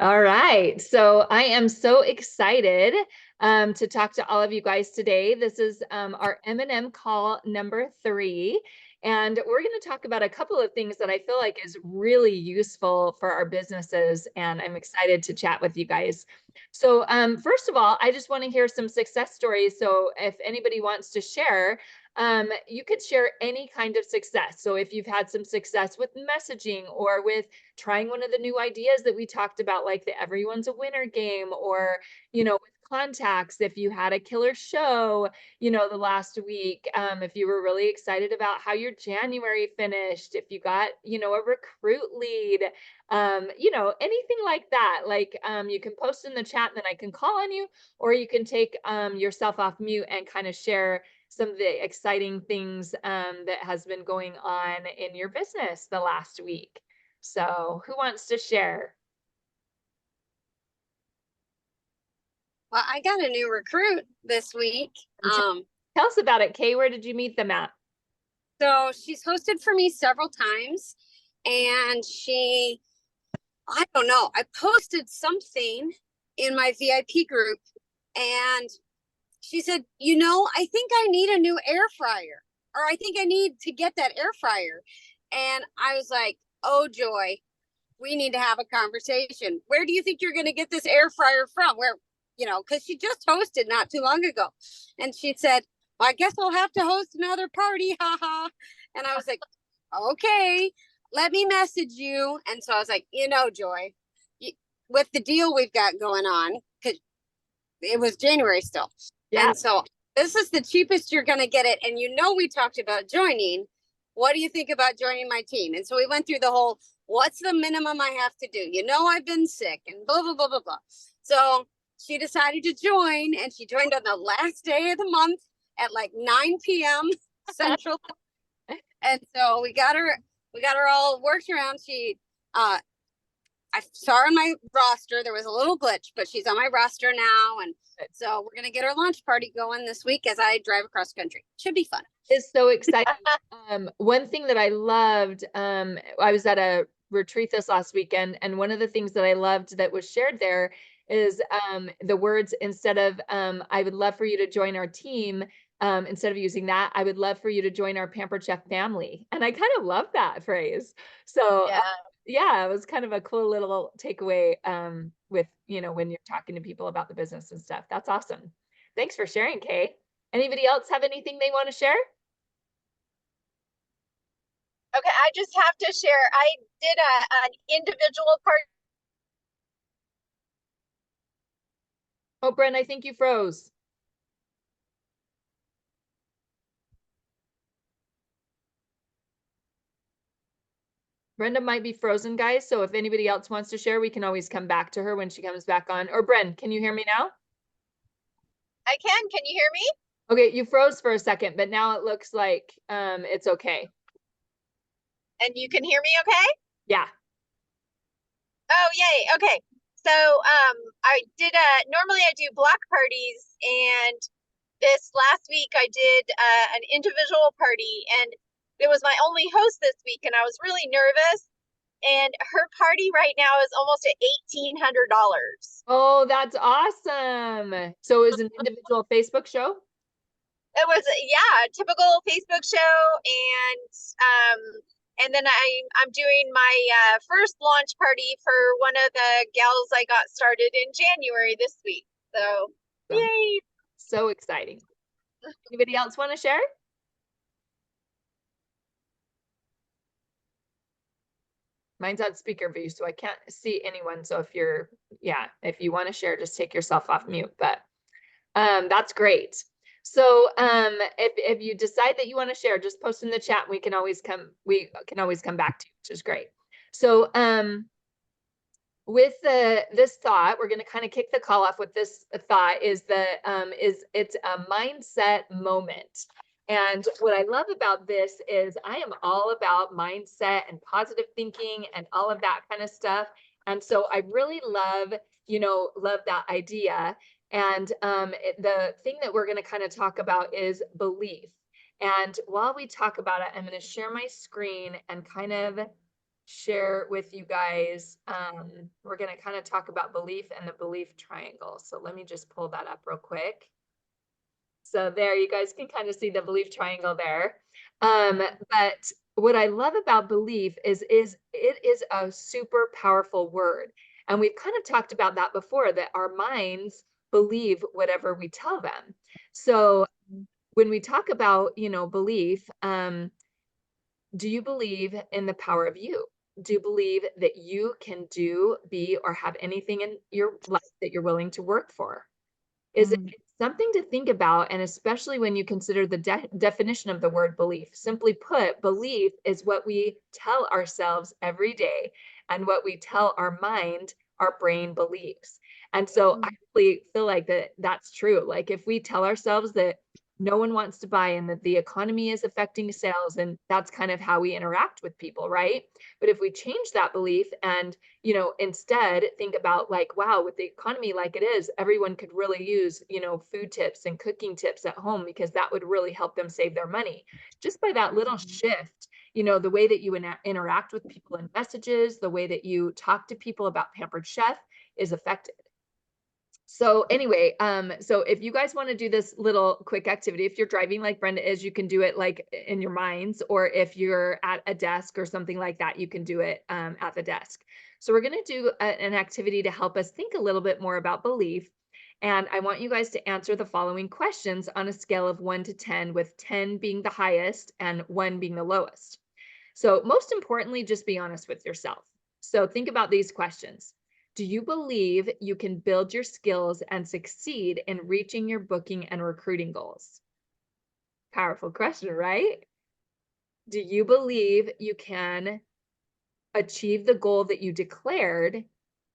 All right. So I am so excited to talk to all of you guys today. This is our M&M call number 3. And we're going to talk about a couple of things that I feel like is really useful for our businesses. And I'm excited to chat with you guys. So first of all, I just want to hear some success stories. So if anybody wants to share, you could share any kind of success. So if you've had some success with messaging or with trying one of the new ideas that we talked about, like the Everyone's a Winner game, or, with contacts, if you had a killer show, the last week, if you were really excited about how your January finished, if you got, a recruit lead, anything like that, like, you can post in the chat and then I can call on you, or you can take yourself off mute and kind of share some of the exciting things that has been going on in your business the last week. So who wants to share? Well, I got a new recruit this week. Tell us about it, Kay. Where did you meet them at? So she's hosted for me several times, and I don't know, I posted something in my VIP group, and she said, I think I need a new air fryer, or I think I need to get that air fryer. And I was like, oh, Joy, we need to have a conversation. Where do you think you're going to get this air fryer from? Because she just hosted not too long ago. And she said, well, I guess I'll have to host another party. Ha. And I was like, okay, let me message you. And so I was like, Joy, with the deal we've got going on, because it was January still. Yeah. And so this is the cheapest you're going to get it. And we talked about joining. What do you think about joining my team? And so we went through the whole, what's the minimum I have to do? I've been sick and blah, blah, blah, blah, blah. So she decided to join, and she joined on the last day of the month at like 9 p.m. Central. And so we got her all worked around. I saw her on my roster. There was a little glitch, but she's on my roster now. And so we're going to get our launch party going this week as I drive across country. Should be fun. It's so exciting. One thing that I loved, I was at a retreat this last weekend, and one of the things that I loved that was shared there is the words, instead of I would love for you to join our team, instead of using that, I would love for you to join our Pampered Chef family. And I kind of love that phrase. So yeah, it was kind of a cool little takeaway with, when you're talking to people about the business and stuff. That's awesome. Thanks for sharing, Kay. Anybody else have anything they want to share? Okay, I just have to share. I did an individual part. Oh, Bren, I think you froze. Brenda might be frozen, guys. So if anybody else wants to share, we can always come back to her when she comes back on. Or Bren, can you hear me now? I can. Can you hear me? Okay, you froze for a second, but now it looks like it's okay. And you can hear me okay? Yeah. Oh, yay. Okay. So I did normally I do block parties, and this last week I did an individual party, and it was my only host this week, and I was really nervous. And her party right now is almost at $1,800. Oh, that's awesome. So it was an individual Facebook show? It was, yeah, a typical Facebook show. And then I'm doing my first launch party for one of the gals I got started in January this week. So, yay. So exciting. Anybody else want to share? Mine's on speaker view, so I can't see anyone. So if you want to share, just take yourself off mute. But that's great. So if you decide that you want to share, just post in the chat. We can always come back to you, which is great. So with this thought, we're going to kind of kick the call off with this thought is it's a mindset moment. And what I love about this is I am all about mindset and positive thinking and all of that kind of stuff. And so I really love that idea. And the thing that we're going to kind of talk about is belief. And while we talk about it, I'm going to share my screen and kind of share with you guys. We're going to kind of talk about belief and the belief triangle. So let me just pull that up real quick. So there, you guys can kind of see the belief triangle there. But what I love about belief is it is a super powerful word. And we've kind of talked about that before, that our minds believe whatever we tell them. So when we talk about, belief, do you believe in the power of you? Do you believe that you can do, be, or have anything in your life that you're willing to work for? Is it something to think about, and especially when you consider the definition of the word belief. Simply put, belief is what we tell ourselves every day and what we tell our mind, our brain believes. And so I really feel like that's true. Like if we tell ourselves that no one wants to buy and that the economy is affecting sales, and that's kind of how we interact with people, right? But if we change that belief and instead think about like, wow, with the economy like it is, everyone could really use, food tips and cooking tips at home, because that would really help them save their money. Just by that little shift, the way that you interact with people in messages, the way that you talk to people about Pampered Chef is affected. So anyway, so if you guys want to do this little quick activity, if you're driving like Brenda is, you can do it like in your minds, or if you're at a desk or something like that, you can do it at the desk. So we're going to do an activity to help us think a little bit more about belief. And I want you guys to answer the following questions on a scale of 1 to 10, with 10 being the highest and 1 being the lowest. So most importantly, just be honest with yourself. So think about these questions. Do you believe you can build your skills and succeed in reaching your booking and recruiting goals? Powerful question, right? Do you believe you can achieve the goal that you declared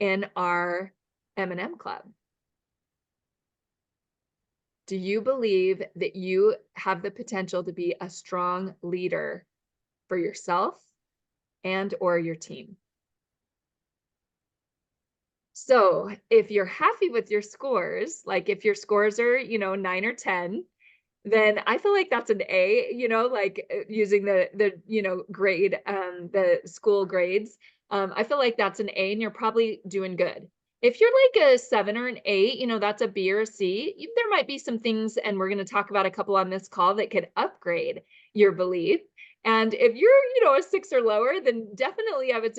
in our M&M Club? Do you believe that you have the potential to be a strong leader for yourself and or your team? So if you're happy with your scores, like if your scores are, 9 or 10, then I feel like that's an A, like using the grade, the school grades. I feel like that's an A and you're probably doing good. If you're like a 7 or an 8, that's a B or a C. There might be some things, and we're going to talk about a couple on this call, that could upgrade your belief. And if you're, a 6 or lower, then definitely I would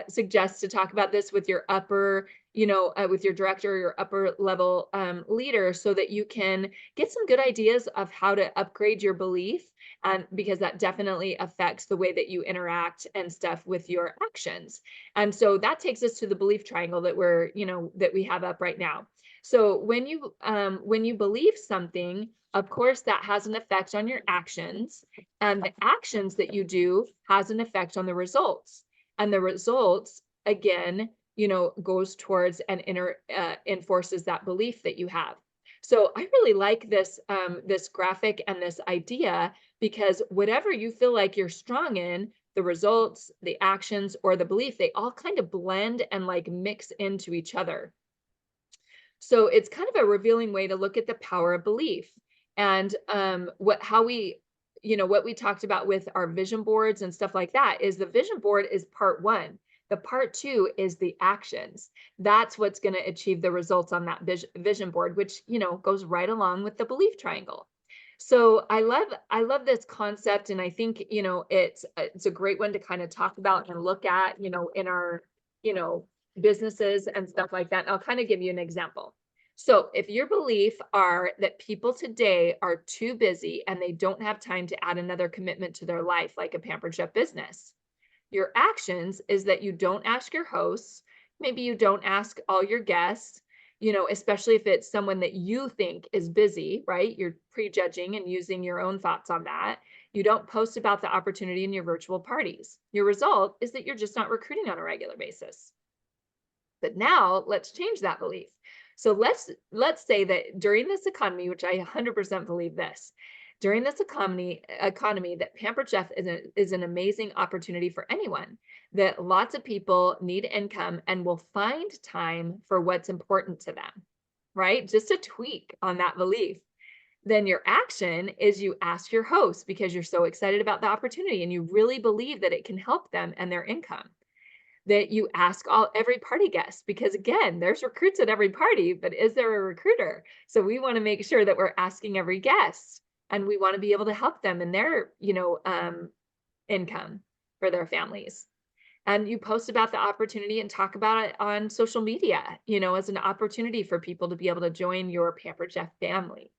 suggest to talk about this with your upper, with your director or your upper level leader, so that you can get some good ideas of how to upgrade your belief. And because that definitely affects the way that you interact and stuff with your actions. And so that takes us to the belief triangle that that we have up right now. So when you believe something, of course, that has an effect on your actions, and the actions that you do has an effect on the results. And the results, again, goes towards and enforces that belief that you have. So I really like this this graphic and this idea, because whatever you feel like you're strong in, the results, the actions, or the belief, they all kind of blend and like mix into each other. So it's kind of a revealing way to look at the power of belief. And what we talked about with our vision boards and stuff like that is the vision board is part 1. The part 2 is the actions. That's what's going to achieve the results on that vision board, which, goes right along with the belief triangle. So I love this concept. And I think, it's a great one to kind of talk about and look at, in our, businesses and stuff like that. And I'll kind of give you an example. So if your belief are that people today are too busy and they don't have time to add another commitment to their life, like a Pampered Chef business, your actions is that you don't ask your hosts, maybe you don't ask all your guests, especially if it's someone that you think is busy, right? You're prejudging and using your own thoughts on that. You don't post about the opportunity in your virtual parties. Your result is that you're just not recruiting on a regular basis. But now let's change that belief. So let's say that during this economy, which I 100% believe this, during this economy that Pampered Chef is an amazing opportunity for anyone, that lots of people need income and will find time for what's important to them, right? Just a tweak on that belief. Then your action is you ask your host because you're so excited about the opportunity and you really believe that it can help them and their income. That you ask every party guest, because again, there's recruits at every party, but is there a recruiter? So we want to make sure that we're asking every guest, and we want to be able to help them in their, income for their families. And you post about the opportunity and talk about it on social media, as an opportunity for people to be able to join your Pampered Chef family.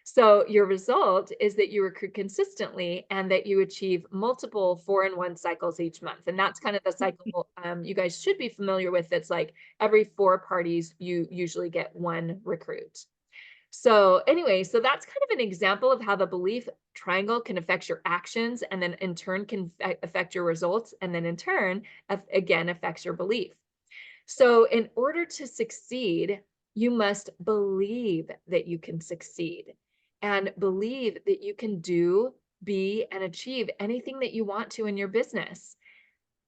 So your result is that you recruit consistently and that you achieve multiple 4-in-1 cycles each month. And that's kind of the cycle you guys should be familiar with. It's like every 4 parties, you usually get 1 recruit. So anyway, so that's kind of an example of how the belief triangle can affect your actions, and then in turn can affect your results, and then in turn, again, affects your belief. So in order to succeed, you must believe that you can succeed and believe that you can do, be, and achieve anything that you want to in your business,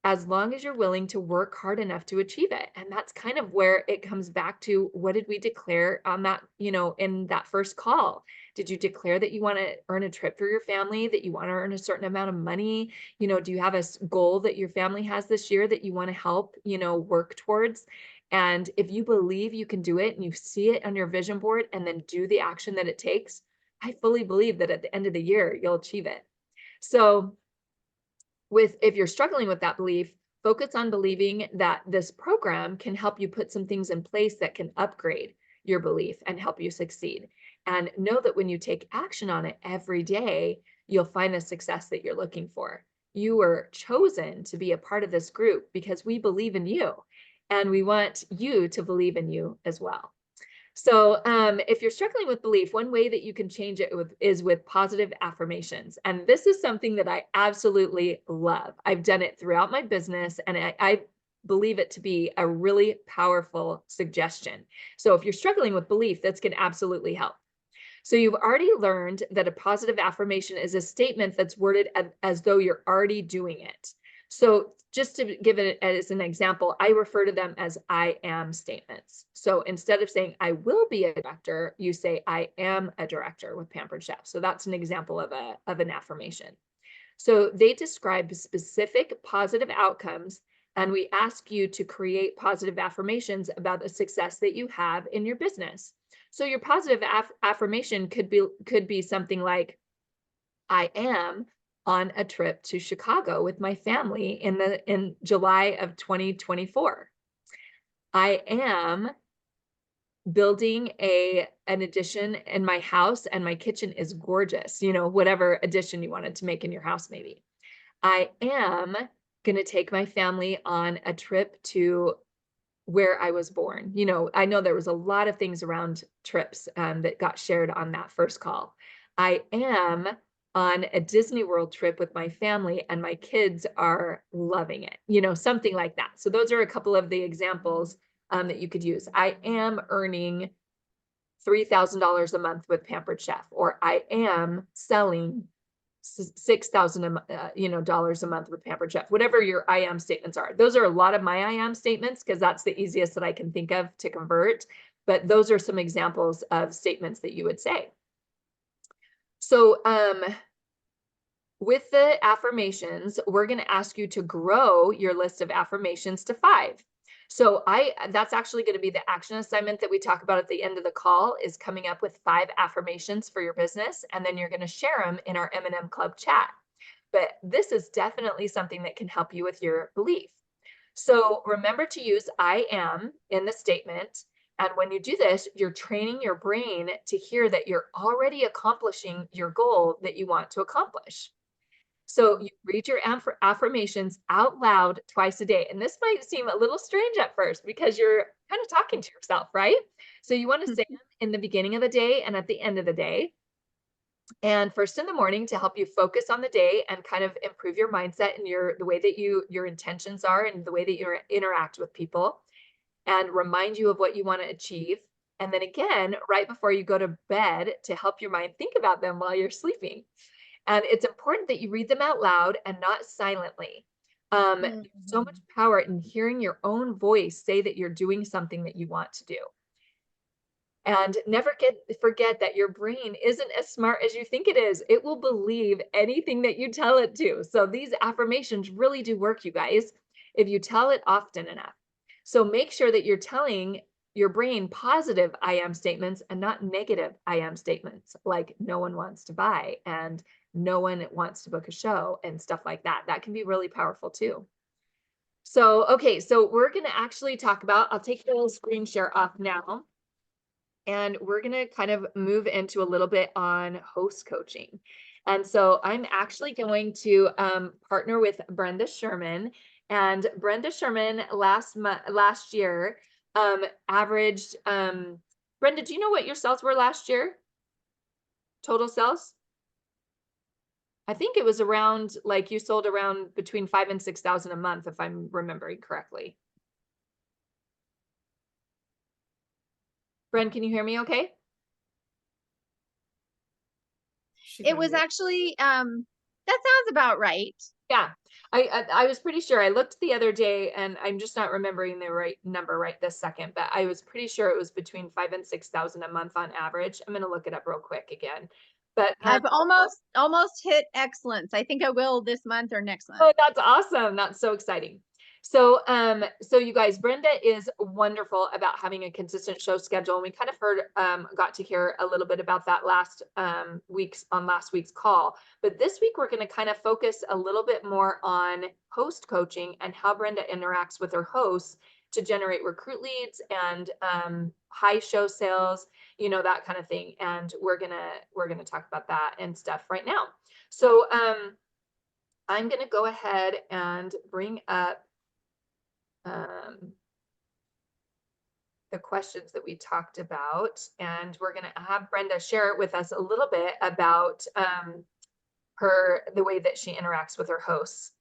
as long as you're willing to work hard enough to achieve it. And that's kind of where it comes back to, what did we declare on that, in that first call? Did you declare that you want to earn a trip for your family, that you want to earn a certain amount of money? Do you have a goal that your family has this year that you want to help, work towards? And if you believe you can do it and you see it on your vision board and then do the action that it takes, I fully believe that at the end of the year, you'll achieve it. So if you're struggling with that belief, focus on believing that this program can help you put some things in place that can upgrade your belief and help you succeed. And know that when you take action on it every day, you'll find the success that you're looking for. You were chosen to be a part of this group because we believe in you, and we want you to believe in you as well. So if you're struggling with belief, one way that you can change it is with positive affirmations. And this is something that I absolutely love. I've done it throughout my business, and I believe it to be a really powerful suggestion. So if you're struggling with belief, that's going to absolutely help. So you've already learned that a positive affirmation is a statement that's worded as though you're already doing it. So just to give it as an example, I refer to them as I am statements. So instead of saying I will be a director, you say I am a director with Pampered Chef. So that's an example of an affirmation. So they describe specific positive outcomes, and we ask you to create positive affirmations about the success that you have in your business. So your positive affirmation could be something like, I am on a trip to Chicago with my family in July of 2024. I am building an addition in my house, and my kitchen is gorgeous, whatever addition you wanted to make in your house maybe. I am going to take my family on a trip to where I was born. I know there was a lot of things around trips that got shared on that first call. I am on a Disney World trip with my family, and my kids are loving it, something like that. So those are a couple of the examples that you could use. I am earning $3,000 a month with Pampered Chef, or I am selling $6,000 dollars a month with Pampered Chef. Whatever your I am statements are. Those are a lot of my I am statements because that's the easiest that I can think of to convert. But those are some examples of statements that you would say. So with the affirmations, we're going to ask you to grow your list of affirmations to 5. So that's actually going to be the action assignment that we talk about at the end of the call, is coming up with 5 affirmations for your business. And then you're going to share them in our M&M Club chat. But this is definitely something that can help you with your belief. So remember to use I am in the statement. And when you do this, you're training your brain to hear that you're already accomplishing your goal that you want to accomplish. So you read your affirmations out loud twice a day. And this might seem a little strange at first because you're kind of talking to yourself, right? So you want to say them in the beginning of the day and at the end of the day. And first in the morning to help you focus on the day and kind of improve your mindset and the way that your intentions are and the way that you interact with people, and remind you of what you want to achieve. And then again, right before you go to bed, to help your mind think about them while you're sleeping. And it's important that you read them out loud and not silently. So much power in hearing your own voice say that you're doing something that you want to do. And never forget that your brain isn't as smart as you think it is. It will believe anything that you tell it to. So these affirmations really do work, you guys, if you tell it often enough. So make sure that you're telling your brain positive I am statements and not negative I am statements, like no one wants to buy and no one wants to book a show and stuff like that. That can be really powerful too. So, okay, so we're going to actually talk about, I'll take the screen share off now. And we're going to kind of move into a little bit on host coaching. And so I'm actually going to partner with Brenda Sherman. And Brenda Sherman last year averaged, Brenda, do you know what your sales were last year? Total sales? I think it was around, like you sold around between 5,000 and 6,000 a month, if I'm remembering correctly. Bren, can you hear me okay? It was actually, that sounds about right. Yeah, I was pretty sure. I looked the other day and I'm just not remembering the right number right this second, but I was pretty sure it was between 5,000 and 6,000 a month on average. I'm going to look it up real quick again. But I've almost hit excellence. I think I will this month or next month. oh, that's awesome. That's so exciting. So, so you guys, Brenda is wonderful about having a consistent show schedule. And we kind of got to hear a little bit about that last week's call. But this week, we're going to kind of focus a little bit more on host coaching and how Brenda interacts with her hosts to generate recruit leads and high show sales, you know, that kind of thing. And we're gonna talk about that and stuff right now. So I'm going to go ahead and bring up the questions that we talked about, and we're going to have Brenda share with us a little bit about the way that she interacts with her hosts.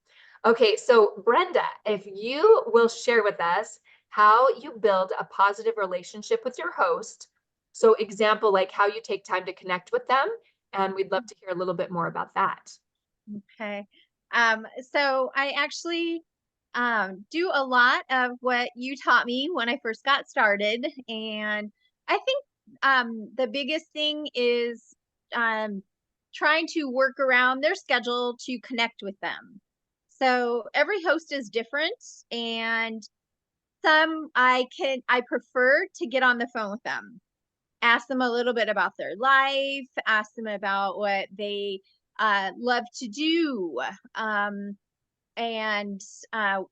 Okay, so Brenda, if you will share with us how you build a positive relationship with your host. So example, like how you take time to connect with them, and we'd love to hear a little bit more about that. Okay. So I actually do a lot of what you taught me when I first got started. And I think the biggest thing is trying to work around their schedule to connect with them. So every host is different, and some I prefer to get on the phone with them, ask them a little bit about their life, ask them about what they love to do, and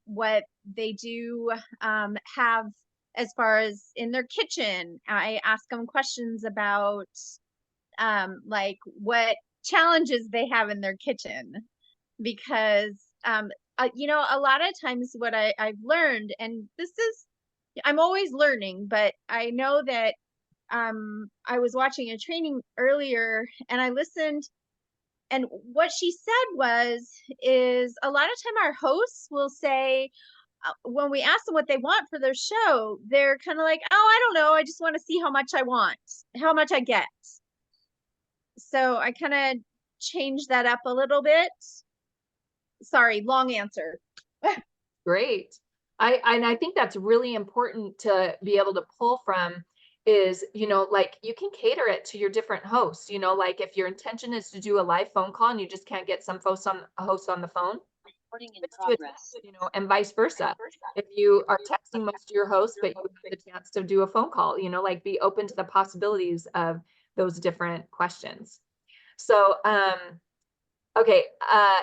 what they do have as far as in their kitchen. I ask them questions about like what challenges they have in their kitchen, because you know, a lot of times what I've learned, and I'm always learning, but I know that I was watching a training earlier and I listened, and what she said is a lot of time our hosts will say, when we ask them what they want for their show, they're kind of like, oh, I don't know, I just want to see how much I get. So I kind of changed that up a little bit. Sorry, long answer. Great. I think that's really important to be able to pull from is, you know, like you can cater it to your different hosts, you know, like if your intention is to do a live phone call and you just can't get some host on the phone, you know, and vice versa. If you are texting most of your hosts, but you have the chance to do a phone call, you know, like be open to the possibilities of those different questions. So, okay,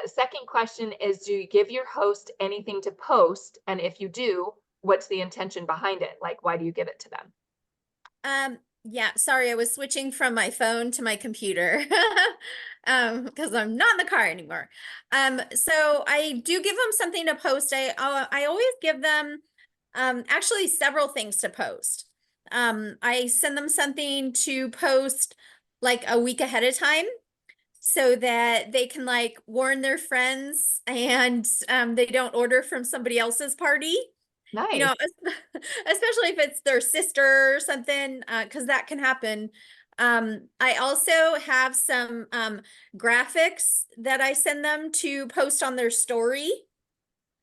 second question is, do you give your host anything to post? And if you do, what's the intention behind it? Like, why do you give it to them? Yeah, sorry, I was switching from my phone to my computer because I'm not in the car anymore. So I do give them something to post. I always give them actually several things to post. I send them something to post like a week ahead of time, so that they can like warn their friends and they don't order from somebody else's party. Nice. You know, especially if it's their sister or something, because that can happen. I also have some graphics that I send them to post on their story.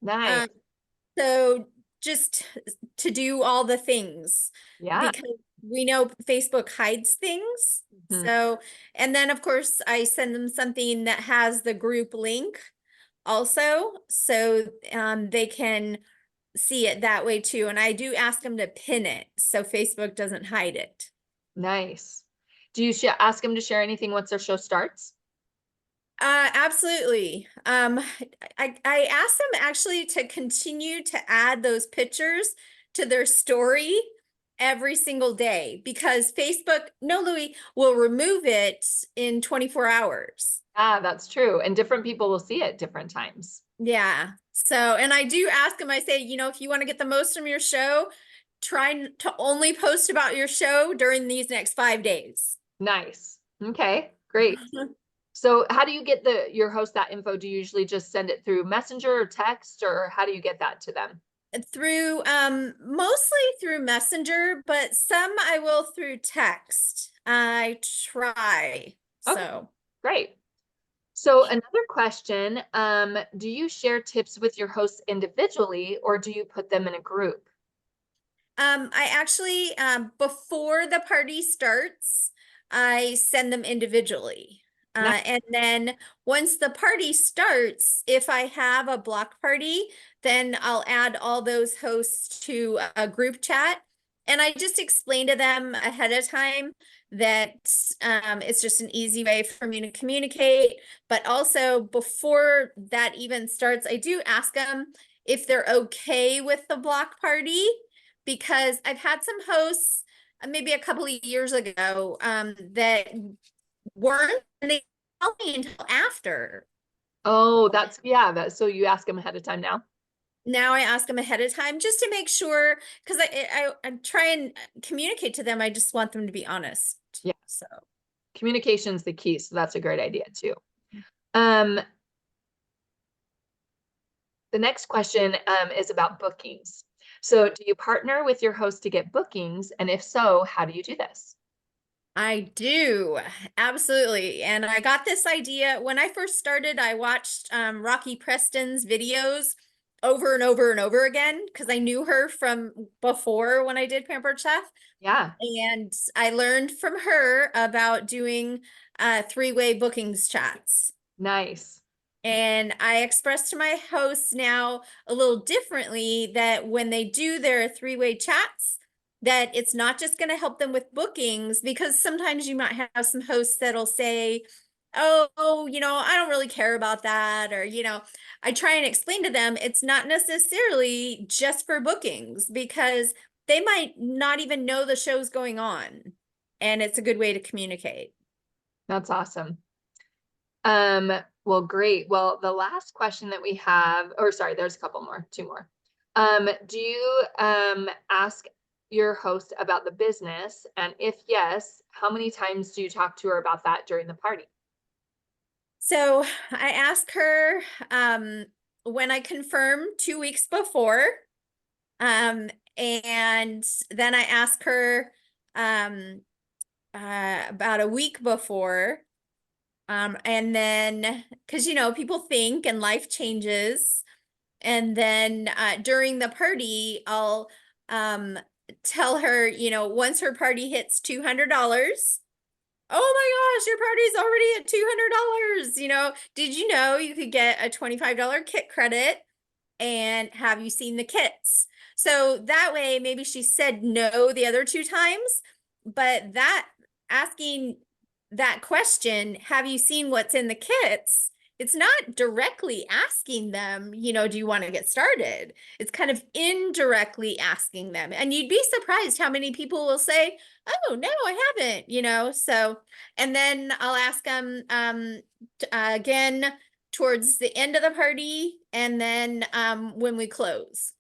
Nice. So just to do all the things. Yeah. Because we know Facebook hides things. Mhm. So, and then of course I send them something that has the group link also, so they can see it that way too. And I do ask them to pin it so Facebook doesn't hide it. Nice. Do you ask them to share anything once their show starts? Absolutely. I asked them actually to continue to add those pictures to their story every single day because Facebook, no, Louis, will remove it in 24 hours. Ah, that's true. And different people will see it different times. Yeah. So, and I do ask them, I say, you know, if you want to get the most from your show, try to only post about your show during these next 5 days. Nice. Okay, great. So how do you get your host that info? Do you usually just send it through Messenger or text, or how do you get that to them? Through mostly through Messenger, but some I will through text. I try. Okay, So great. So another question, do you share tips with your hosts individually or do you put them in a group? I actually before the party starts, I send them individually. Nice. And then once the party starts, if I have a block party, then I'll add all those hosts to a group chat. And I just explain to them ahead of time that it's just an easy way for me to communicate. But also before that even starts, I do ask them if they're okay with the block party because I've had some hosts maybe a couple of years ago that weren't, and they tell me until after. Oh, so you ask them ahead of time now? Now I ask them ahead of time just to make sure, because I try and communicate to them. I just want them to be honest. Yeah. So Communication's the key, so that's a great idea too. The next question is about bookings. So do you partner with your host to get bookings? And if so, how do you do this? I do, absolutely. And I got this idea when I first started. I watched Rocky Preston's videos over and over and over again because I knew her from before when I did Pampered Chef. Yeah, And I learned from her about doing three-way bookings chats. nice. And I express to my hosts now a little differently that when they do their three-way chats, that it's not just going to help them with bookings, because sometimes you might have some hosts that'll say, oh, you know, I don't really care about that. Or, you know, I try and explain to them it's not necessarily just for bookings because they might not even know the show's going on. And it's a good way to communicate. That's awesome. Well, great. Well, the last question that we have, or sorry, there's a couple more, two more. Do you ask your host about the business? And if yes, how many times do you talk to her about that during the party? So I ask her when I confirm 2 weeks before, and then I ask her about a week before, and then because you know people think and life changes, and then during the party I'll tell her, you know, once her party hits $200. Oh my gosh, your party's already at $200. You know, did you know you could get a $25 kit credit? And have you seen the kits? So that way, maybe she said no the other 2 times, but that asking that question, have you seen what's in the kits? It's not directly asking them, you know, do you want to get started? It's kind of indirectly asking them. And you'd be surprised how many people will say, oh, no, I haven't, you know? So, and then I'll ask them again towards the end of the party and then when we close.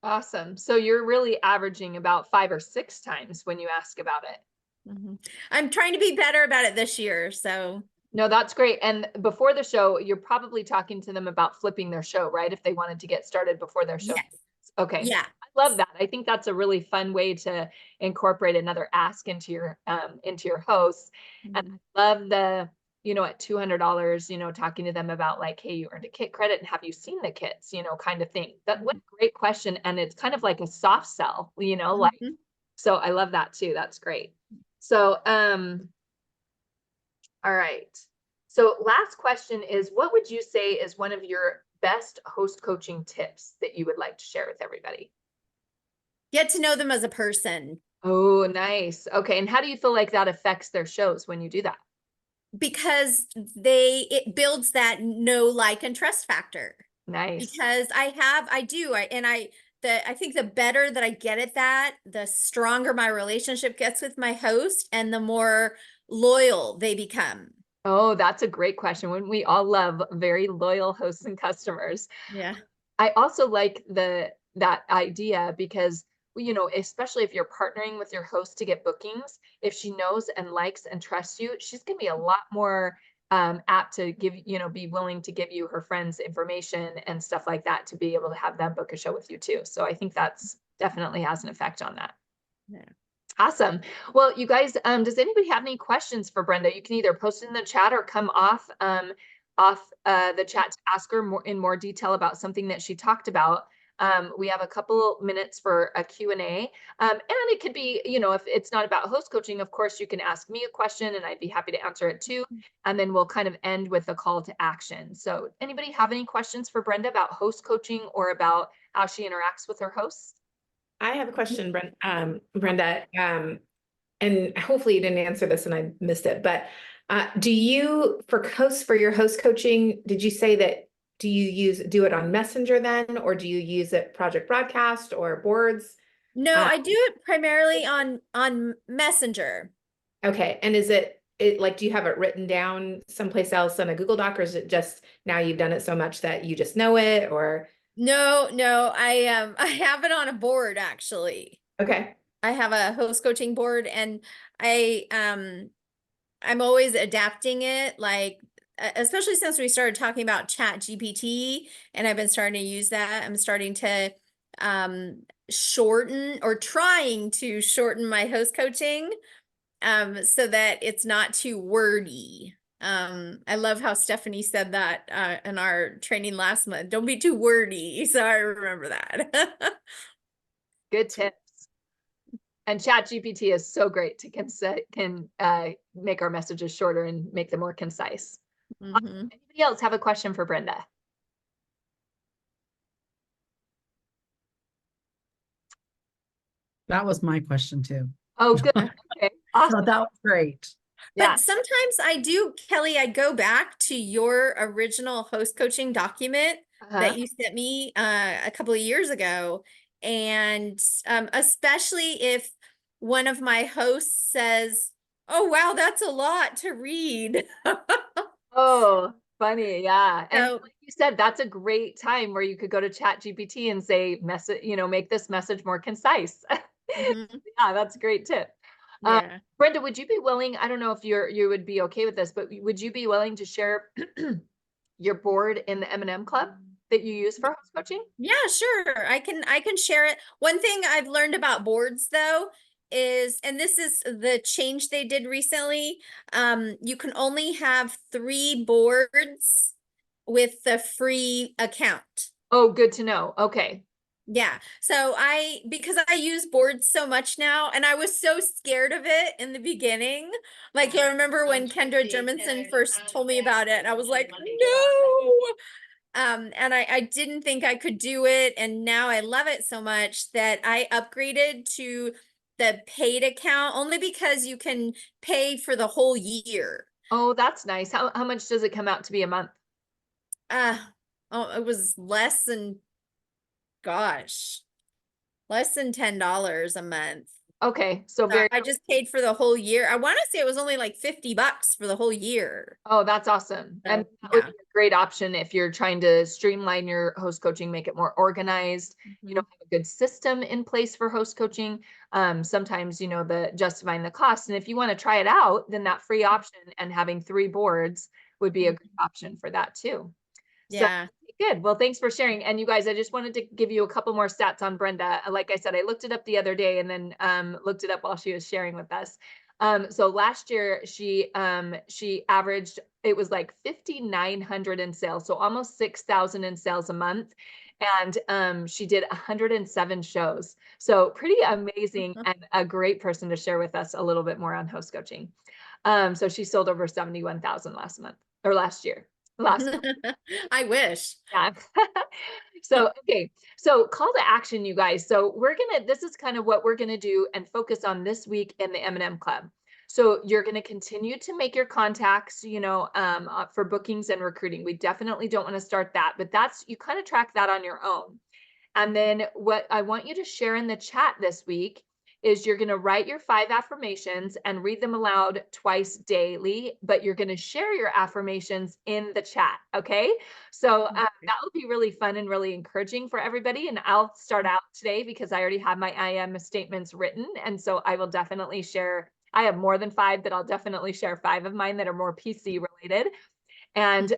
Awesome. So you're really averaging about 5 or 6 times when you ask about it. I'm trying to be better about it this year. So No, that's great. And before the show, you're probably talking to them about flipping their show, right? If they wanted to get started before their show. yes. Okay. Yeah. I love that. I think that's a really fun way to incorporate another ask into your hosts. And I love the, you know, at $200, you know, talking to them about like, hey, you earned a kit credit and have you seen the kits, you know, kind of thing. That what a great question. And it's kind of like a soft sell, you know, like So I love that too. That's great. So, all right. So last question is, what would you say is one of your best host coaching tips that you would like to share with everybody? Get to know them as a person, Oh, nice. Okay. And how do you feel like that affects their shows when you do that? because it builds that know, like, and trust factor. Nice. Because I think the better that I get at that, the stronger my relationship gets with my host and the more loyal they become. Oh, that's a great question. When we all love very loyal hosts and customers. Yeah. I also like that idea because, you know, especially if you're partnering with your host to get bookings, if she knows and likes and trusts you, she's going to be a lot more apt to give, you know, be willing to give you her friends' information and stuff like that to be able to have them book a show with you too. So I think that's definitely has an effect on that. Yeah. Awesome. Well, you guys, does anybody have any questions for Brenda? You can either post it in the chat or come off the chat to ask her in more detail about something that she talked about. We have a couple minutes for a Q&A. And it could be, you know, if it's not about host coaching, of course, you can ask me a question and I'd be happy to answer it too. And then we'll kind of end with a call to action. So anybody have any questions for Brenda about host coaching or about how she interacts with her hosts? I have a question, Brenda, and hopefully you didn't answer this and I missed it, but do you, for your host coaching, did you say that, do you do it on Messenger then, or do you use it Project Broadcast or boards? No, I do it primarily on Messenger. Okay, and is it like, do you have it written down someplace else on a Google Doc, or is it just now you've done it so much that you just know it, or? No, I have it on a board actually. Okay. I have a host coaching board and I'm always adapting it, like especially since we started talking about Chat GPT and I've been starting to use that. I'm starting to shorten or trying to shorten my host coaching so that it's not too wordy. I love how Stephanie said that in our training last month. Don't be too wordy. So I remember that. Good tips. And Chat GPT is so great to make our messages shorter and make them more concise. Mm-hmm. Anybody else have a question for Brenda? That was my question too. Oh, good. Okay. Awesome. So that was great. Yeah. But sometimes I do, Kelly, I go back to your original host coaching document that you sent me a couple of years ago. And especially if one of my hosts says, oh, wow, that's a lot to read. Oh, funny. Yeah. And So, like you said, that's a great time where you could go to Chat GPT and say, make this message more concise. mhm, Yeah, that's a great tip. yeah. Brenda, would you be willing, I don't know if you would be okay with this, but would you be willing to share your board in the M&M Club that you use for host coaching? Yeah, sure. I can share it. One thing I've learned about boards though is, and this is the change they did recently, you can only have 3 boards with the free account. Oh, good to know. Okay. Yeah. So because I use boards so much now, and I was so scared of it in the beginning. Like, I remember when Kendra Jermonson first told me about it, I was like, no. And I didn't think I could do it. And now I love it so much that I upgraded to the paid account only because you can pay for the whole year. Oh, that's nice. How much does it come out to be a month? Oh, it was less than $10 a month. Okay. So very, I just paid for the whole year. I want to say it was only like $50 for the whole year. oh, that's awesome. And So, that would yeah. be a great option if you're trying to streamline your host coaching, make it more organized, you know, have a good system in place for host coaching. Sometimes, you know, the justifying the cost. And if you want to try it out, then that free option and having 3 boards would be a good option for that too. Yeah. So, good. Well, thanks for sharing. And you guys, I just wanted to give you a couple more stats on Brenda. Like I said, I looked it up the other day and then looked it up while she was sharing with us. So last year she averaged, it was like 5,900 in sales. So almost 6,000 in sales a month. And she did 107 shows. So pretty amazing and a great person to share with us a little bit more on host coaching. So she sold over 71,000 last month or last year. Last I wish. yeah. So, okay. So call to action, you guys. So this is kind of what we're going to do and focus on this week in the M&M Club. So you're going to continue to make your contacts, for bookings and recruiting. We definitely don't want to start that, but you kind of track that on your own. And then what I want you to share in the chat this week is you're going to write your 5 affirmations and read them aloud twice daily, but you're going to share your affirmations in the chat. Okay. So that will be really fun and really encouraging for everybody. And I'll start out today because I already have my I am statements written. And so I will definitely share. I have more than 5, but I'll definitely share 5 of mine that are more PC related. And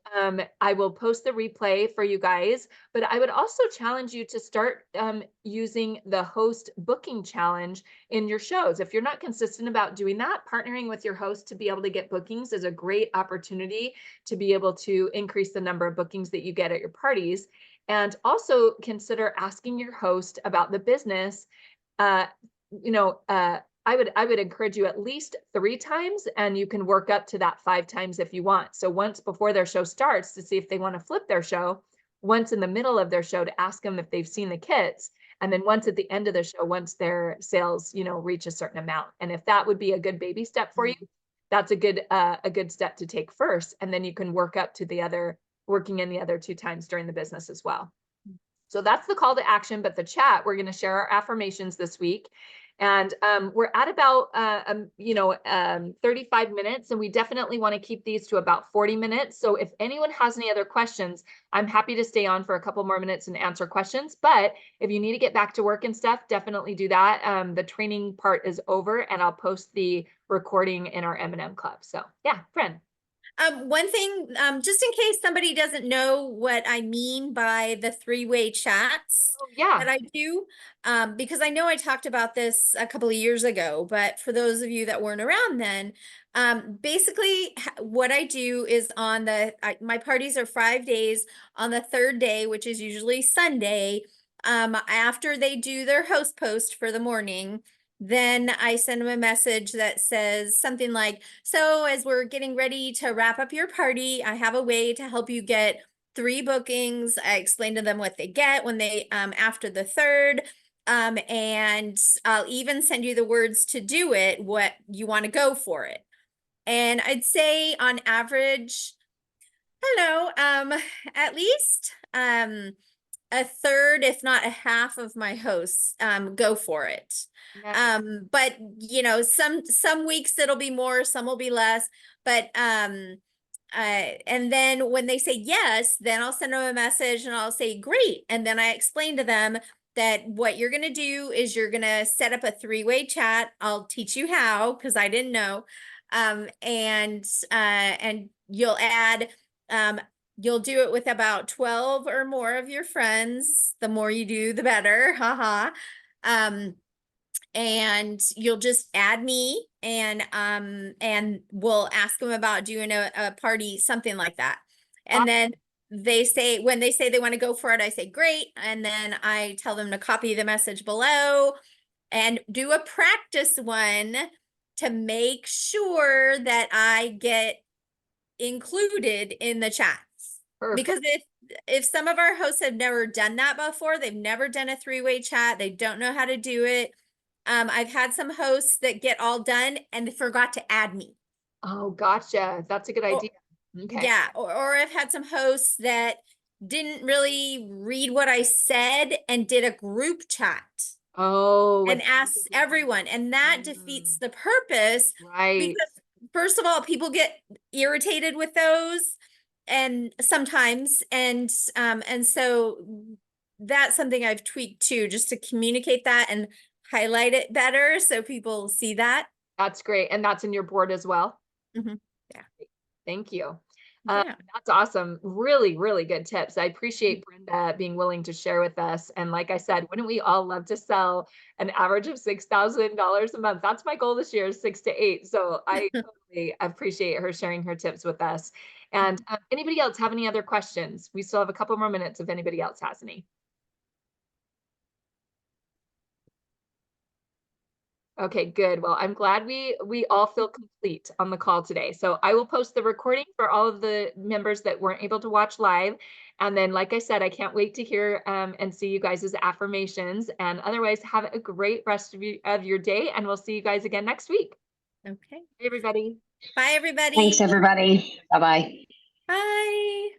I will post the replay for you guys, but I would also challenge you to start using the host booking challenge in your shows. If you're not consistent about doing that, partnering with your host to be able to get bookings is a great opportunity to be able to increase the number of bookings that you get at your parties. And also consider asking your host about the business. I would encourage you at least 3 times, and you can work up to that 5 times if you want. So once before their show starts to see if they want to flip their show, once in the middle of their show to ask them if they've seen the kits, and then once at the end of the show, once their sales, reach a certain amount. And if that would be a good baby step for you, that's a good step to take first. And then you can work up to working in the other 2 times during the business as well. So that's the call to action, but the chat, we're going to share our affirmations this week. And we're at about, 35 minutes, and we definitely want to keep these to about 40 minutes. So if anyone has any other questions, I'm happy to stay on for a couple more minutes and answer questions. But if you need to get back to work and stuff, definitely do that. The training part is over, and I'll post the recording in our M&M Club. So yeah, Fran. One thing, just in case somebody doesn't know what I mean by the 3-way chats that I do, because I know I talked about this a couple of years ago, but for those of you that weren't around then, basically what I do is my parties are 5 days. On the 3rd day, which is usually Sunday, after they do their host post for the morning, then I send them a message that says something like, so as we're getting ready to wrap up your party, I have a way to help you get 3 bookings. I explain to them what they get when they, after the 3rd. And I'll even send you the words to do it, what you want to go for it. And I'd say on average, at least, a third, if not a half of my hosts go for it. Nice. But some weeks it'll be more, some will be less, but and then when they say yes, then I'll send them a message and I'll say great, and then I explain to them that what you're going to do is you're going to set up a 3-way chat. I'll teach you how, because I didn't know. And you'll add you'll do it with about 12 or more of your friends. The more you do, the better. Haha. And you'll just add me, and we'll ask them about doing a party, something like that. And then when they say they want to go for it, I say great. And then I tell them to copy the message below and do a practice one to make sure that I get included in the chats. Perfect. Because if some of our hosts have never done that before, they've never done a 3-way chat, they don't know how to do it. I've had some hosts that get all done and they forgot to add me. Oh, gotcha. That's a good idea. Okay. Yeah. Or I've had some hosts that didn't really read what I said and did a group chat. Oh, And asked everyone. And that defeats the purpose. right. Because first of all, people get irritated with those, and sometimes, and so that's something I've tweaked too, just to communicate that and highlight it better so people see that. That's great. And that's in your board as well. Mm-hmm. Yeah. Thank you. Yeah. That's awesome. Really, really good tips. I appreciate Brenda being willing to share with us. And like I said, wouldn't we all love to sell an average of $6,000 a month? That's my goal this year, is 6 to 8. So I totally appreciate her sharing her tips with us. And anybody else have any other questions? We still have a couple more minutes if anybody else has any. Okay, good. Well, I'm glad we all feel complete on the call today. So I will post the recording for all of the members that weren't able to watch live. And then, like I said, I can't wait to hear and see you guys' affirmations. And otherwise, have a great rest of your day. And we'll see you guys again next week. Okay. Hey, everybody. Bye, everybody. Thanks, everybody. Bye-bye. Bye.